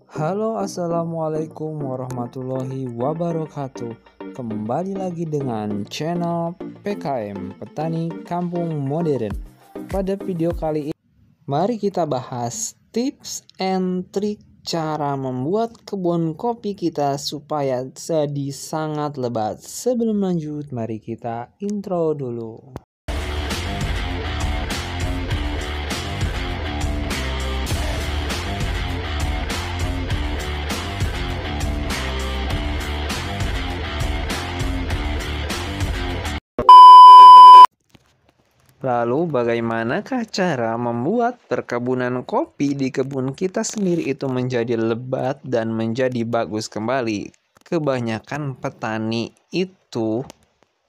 Halo, assalamualaikum warahmatullahi wabarakatuh. Kembali lagi dengan channel PKM Petani Kampung Modern. Pada video kali ini, mari kita bahas tips and trik cara membuat kebun kopi kita supaya jadi sangat lebat. Sebelum lanjut, mari kita intro dulu. Lalu bagaimanakah cara membuat perkebunan kopi di kebun kita sendiri itu menjadi lebat dan menjadi bagus kembali? Kebanyakan petani itu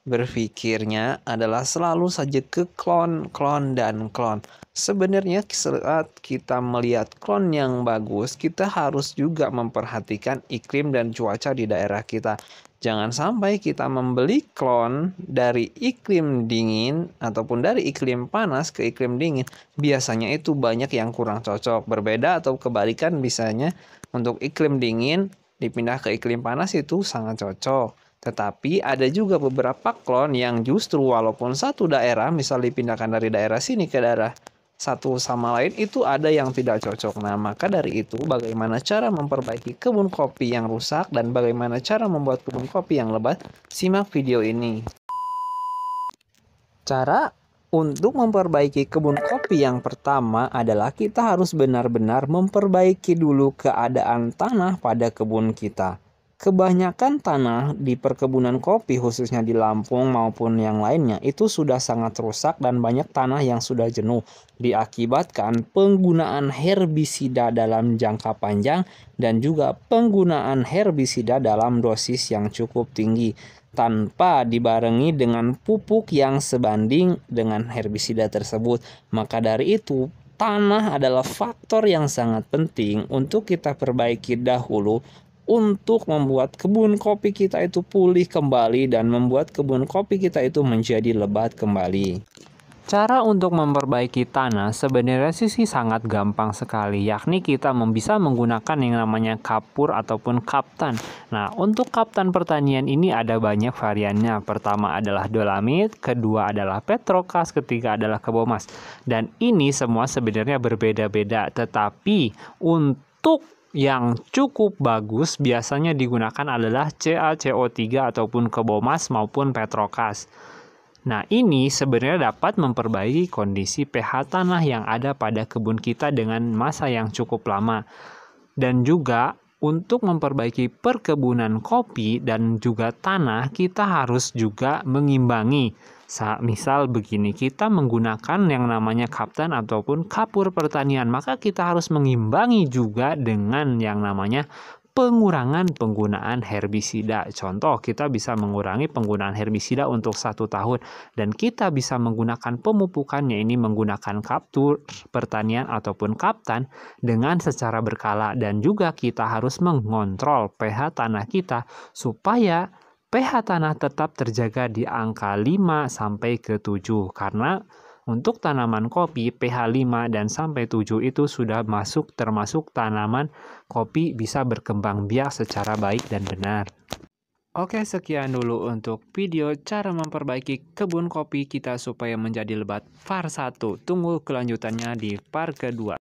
berpikirnya adalah selalu saja ke klon, dan klon. Sebenarnya saat kita melihat klon yang bagus, kita harus juga memperhatikan iklim dan cuaca di daerah kita. Jangan sampai kita membeli klon dari iklim dingin ataupun dari iklim panas ke iklim dingin. Biasanya itu banyak yang kurang cocok. Berbeda atau kebalikan, misalnya untuk iklim dingin dipindah ke iklim panas itu sangat cocok. Tetapi ada juga beberapa klon yang justru walaupun satu daerah, misal dipindahkan dari daerah sini ke daerah satu sama lain, itu ada yang tidak cocok. Nah, maka dari itu bagaimana cara memperbaiki kebun kopi yang rusak dan bagaimana cara membuat kebun kopi yang lebat? Simak video ini. Cara untuk memperbaiki kebun kopi yang pertama adalah kita harus benar-benar memperbaiki dulu keadaan tanah pada kebun kita. Kebanyakan tanah di perkebunan kopi khususnya di Lampung maupun yang lainnya itu sudah sangat rusak dan banyak tanah yang sudah jenuh diakibatkan penggunaan herbisida dalam jangka panjang dan juga penggunaan herbisida dalam dosis yang cukup tinggi tanpa dibarengi dengan pupuk yang sebanding dengan herbisida tersebut. Maka dari itu, tanah adalah faktor yang sangat penting untuk kita perbaiki dahulu untuk membuat kebun kopi kita itu pulih kembali dan membuat kebun kopi kita itu menjadi lebat kembali. Cara untuk memperbaiki tanah sebenarnya sih sangat gampang sekali, yakni kita bisa menggunakan yang namanya kapur ataupun kaptan. Nah, untuk kaptan pertanian ini ada banyak variannya. Pertama adalah dolamit, kedua adalah petrokas, ketiga adalah kebomas. Dan ini semua sebenarnya berbeda-beda, tetapi untuk yang cukup bagus biasanya digunakan adalah CaCO3 ataupun kebomas maupun petrokas. Nah, ini sebenarnya dapat memperbaiki kondisi pH tanah yang ada pada kebun kita dengan masa yang cukup lama. Dan juga untuk memperbaiki perkebunan kopi dan juga tanah, kita harus juga mengimbangi. Misal begini, kita menggunakan yang namanya kaptan ataupun kapur pertanian, maka kita harus mengimbangi juga dengan yang namanya pengurangan penggunaan herbisida. Contoh, kita bisa mengurangi penggunaan herbisida untuk 1 tahun dan kita bisa menggunakan pemupukannya ini menggunakan kapur pertanian ataupun kaptan dengan secara berkala, dan juga kita harus mengontrol pH tanah kita supaya pH tanah tetap terjaga di angka 5 sampai ke 7 karena untuk tanaman kopi pH 5 dan sampai 7 itu sudah termasuk tanaman kopi bisa berkembang biak secara baik dan benar. Oke, sekian dulu untuk video cara memperbaiki kebun kopi kita supaya menjadi lebat part 1. Tunggu kelanjutannya di part kedua.